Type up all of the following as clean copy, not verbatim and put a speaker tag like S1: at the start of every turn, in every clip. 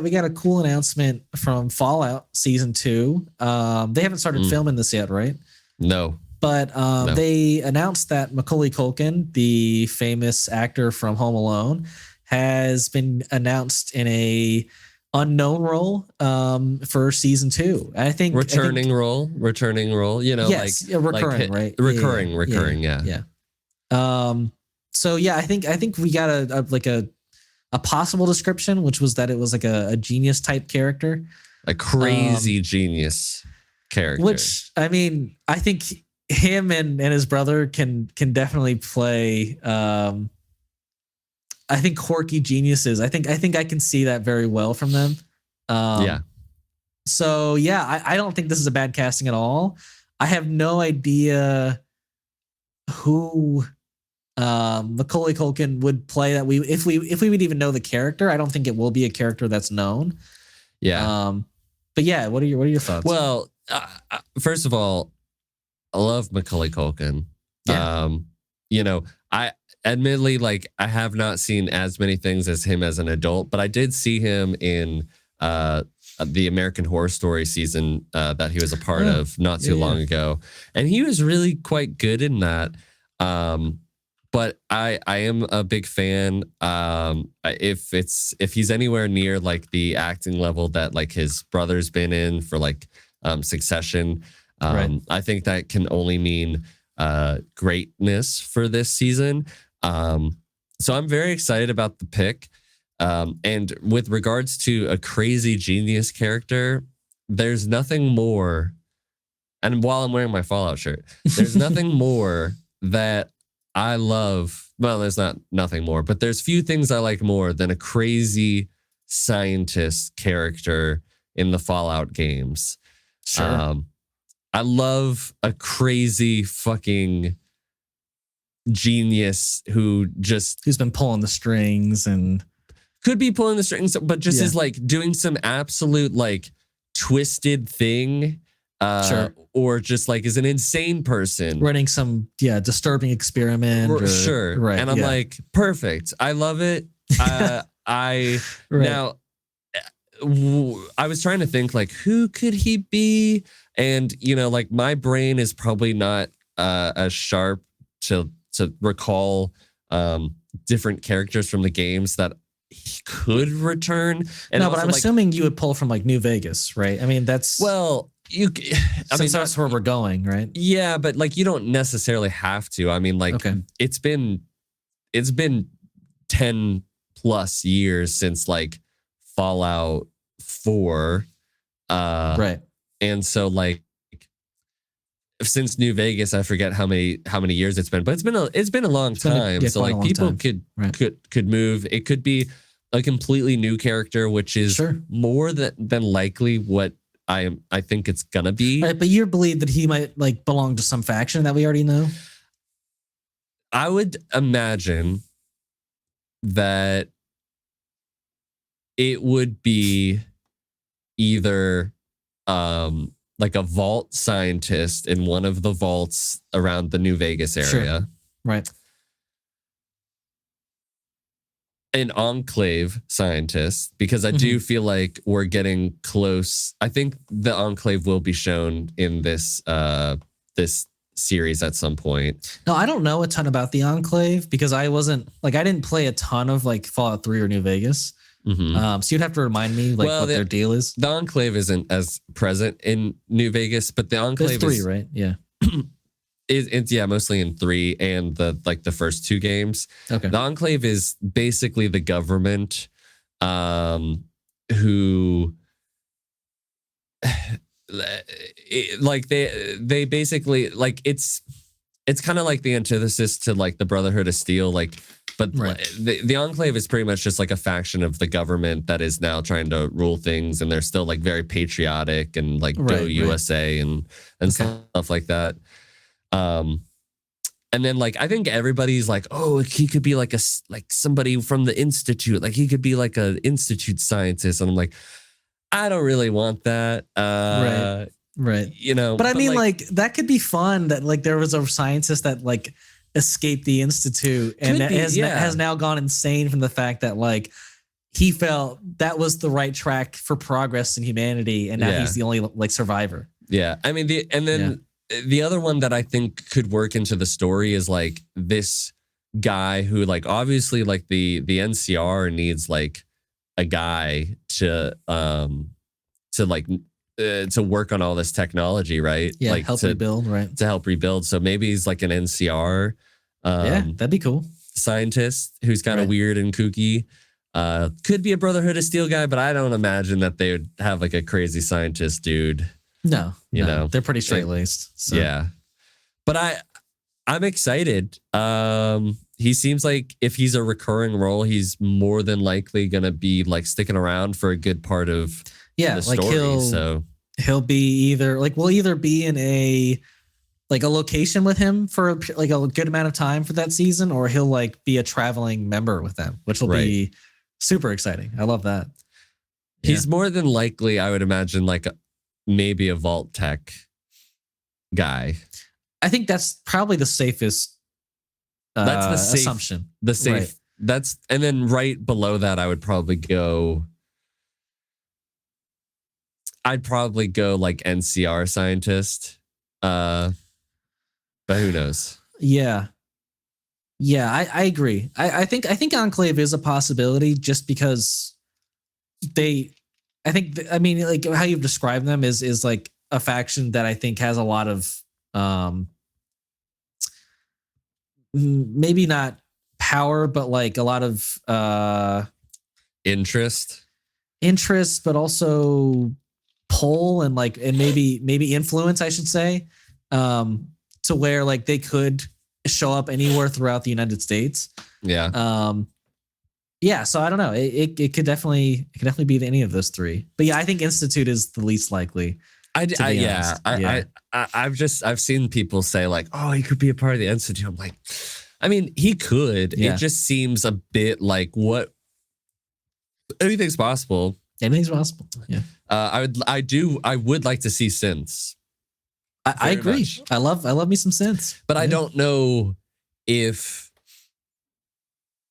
S1: we got a cool announcement from Fallout Season 2. They haven't started filming this yet, right?
S2: No.
S1: But they announced that Macaulay Culkin, the famous actor from Home Alone, has been announced in a unknown role for Season 2. I think
S2: returning role. You know,
S1: yes, recurring, right?
S2: Recurring. Yeah.
S1: So yeah, I think we got a possible description, which was that it was like a genius type character,
S2: a crazy genius character.
S1: Which I mean, I think him and his brother can definitely play. I think quirky geniuses. I think I can see that very well from them. So yeah, I don't think this is a bad casting at all. I have no idea who Macaulay Culkin would play that if we would even know the character. I don't think it will be a character that's known.
S2: Yeah.
S1: But yeah, what are your thoughts?
S2: Well, first of all, I love Macaulay Culkin.
S1: Yeah.
S2: You know, I admittedly I have not seen as many things as him as an adult, but I did see him in the American Horror Story season that he was a part of not too long ago, and he was really quite good in that. But I am a big fan. If he's anywhere near like the acting level that like his brother's been in for like Succession, I think that can only mean greatness for this season. So I'm very excited about the pick. And with regards to a crazy genius character, there's nothing more. And while I'm wearing my Fallout shirt, there's nothing more that I love. Well, there's nothing more, but there's few things I like more than a crazy scientist character in the Fallout games.
S1: Sure.
S2: I love a crazy fucking genius who's
S1: been pulling the strings and
S2: could be pulling the strings, but just is like doing some absolute like twisted thing. Or just like is an insane person
S1: running some disturbing experiment.
S2: Right. And I'm like, perfect. I love it. Now I was trying to think like, who could he be? And you know, like my brain is probably not as sharp to recall different characters from the games that he could return. And
S1: no, but I'm assuming you would pull from like New Vegas, right? I mean, that's that's where we're going, right?
S2: Yeah, but like you don't necessarily have to. I mean, like it's been 10 plus years since like Fallout 4.
S1: Right.
S2: And so like since New Vegas, I forget how many years it's been, but it's been a long time. So like people could move. It could be a completely new character, which is more than likely what I think it's gonna be.
S1: Right, but you believe that he might like belong to some faction that we already know?
S2: I would imagine that it would be either like a vault scientist in one of the vaults around the New Vegas area.
S1: Right.
S2: An Enclave scientist, because I do feel like we're getting close. I think the Enclave will be shown in this series at some point.
S1: No, I don't know a ton about the Enclave because I didn't play a ton of like Fallout 3 or New Vegas. So you'd have to remind me what their deal is.
S2: The Enclave isn't as present in New Vegas, but the Enclave
S1: is 3, right? Yeah.
S2: It's mostly in 3 and the first 2 games.
S1: Okay.
S2: The Enclave is basically the government who like they basically like it's kind of like the antithesis to like the Brotherhood of Steel, like, but the Enclave is pretty much just like a faction of the government that is now trying to rule things, and they're still like very patriotic and like go USA and stuff like that. And then like I think everybody's like, oh, he could be like somebody from the Institute, like he could be like an Institute scientist, and I'm like, I don't really want that.
S1: Right.
S2: You know,
S1: but I mean, like that could be fun. That like there was a scientist that like escaped the Institute and has now gone insane from the fact that like he felt that was the right track for progress in humanity, and now he's the only like survivor.
S2: Yeah, I mean the other one that I think could work into the story is like this guy who like obviously like the NCR needs like a guy to work on all this technology, right?
S1: Yeah,
S2: like
S1: help rebuild, right?
S2: To help rebuild. So maybe he's like an NCR
S1: that'd be cool.
S2: Scientist who's kind of weird and kooky. Could be a Brotherhood of Steel guy, but I don't imagine that they would have like a crazy scientist dude.
S1: No,
S2: you know,
S1: they're pretty straight laced. So.
S2: Yeah, but I'm excited. He seems like if he's a recurring role, he's more than likely gonna be like sticking around for a good part of the story.
S1: He'll be we'll either be in a location with him for like a good amount of time for that season, or he'll like be a traveling member with them, which will be super exciting. I love that.
S2: He's more than likely, I would imagine, like maybe a vault tech guy.
S1: I think that's probably the safest. That's the safe assumption.
S2: The safe. Right. And then right below that, I would probably go. I'd probably go like NCR scientist. But who knows?
S1: Yeah. I agree. I think Enclave is a possibility just because like how you've described them is like a faction that I think has a lot of maybe not power, but like a lot of
S2: interest,
S1: but also pull and maybe influence, I should say, to where like they could show up anywhere throughout the United States.
S2: Yeah.
S1: So I don't know. It could definitely be any of those three. But yeah, I think Institute is the least likely. I've
S2: seen people say like, oh, he could be a part of the Institute. I'm like, I mean, he could. Yeah. It just seems a bit like what anything's possible.
S1: Anything's possible. Yeah.
S2: I would like to see synths.
S1: I agree. Much. I love me some synths.
S2: But I don't know if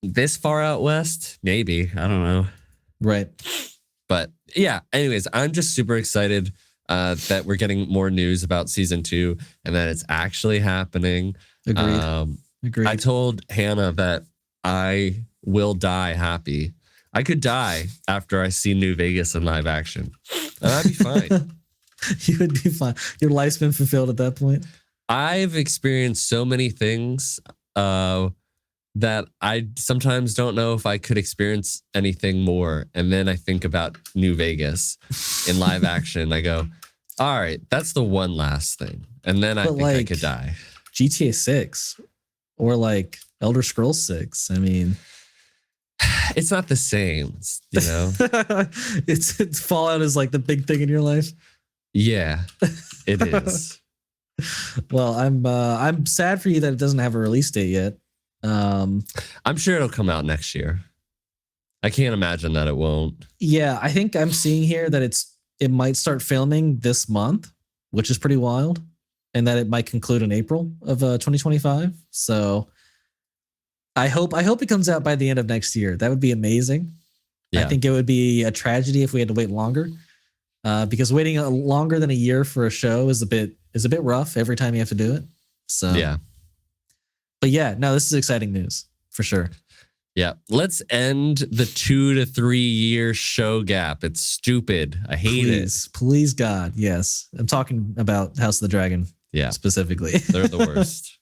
S2: this far out west, maybe. I don't know.
S1: Right.
S2: But yeah, anyways, I'm just super excited that we're getting more news about season 2 and that it's actually happening.
S1: Agreed.
S2: I told Hannah that I will die happy. I could die after I see New Vegas in live action. And I'd be fine.
S1: You would be fine. Your life's been fulfilled at that point.
S2: I've experienced so many things that I sometimes don't know if I could experience anything more. And then I think about New Vegas in live action. I go, all right, that's the one last thing. And then I think I could die.
S1: GTA 6 or like Elder Scrolls 6. I mean,
S2: it's not the same, you know?
S1: it's Fallout is like the big thing in your life.
S2: Yeah, it is.
S1: Well, I'm sad for you that it doesn't have a release date yet.
S2: I'm sure it'll come out next year. I can't imagine that it won't.
S1: Yeah, I think I'm seeing here that it might start filming this month, which is pretty wild, and that it might conclude in April of 2025. So I hope it comes out by the end of next year. That would be amazing. Yeah. I think it would be a tragedy if we had to wait longer. Because waiting longer than a year for a show is a bit rough every time you have to do it. So
S2: yeah.
S1: But yeah, no, this is exciting news for sure.
S2: Yeah. Let's end the 2 to 3 year show gap. It's stupid. I hate it.
S1: Please God. Yes. I'm talking about House of the Dragon.
S2: Yeah.
S1: Specifically.
S2: They're the worst.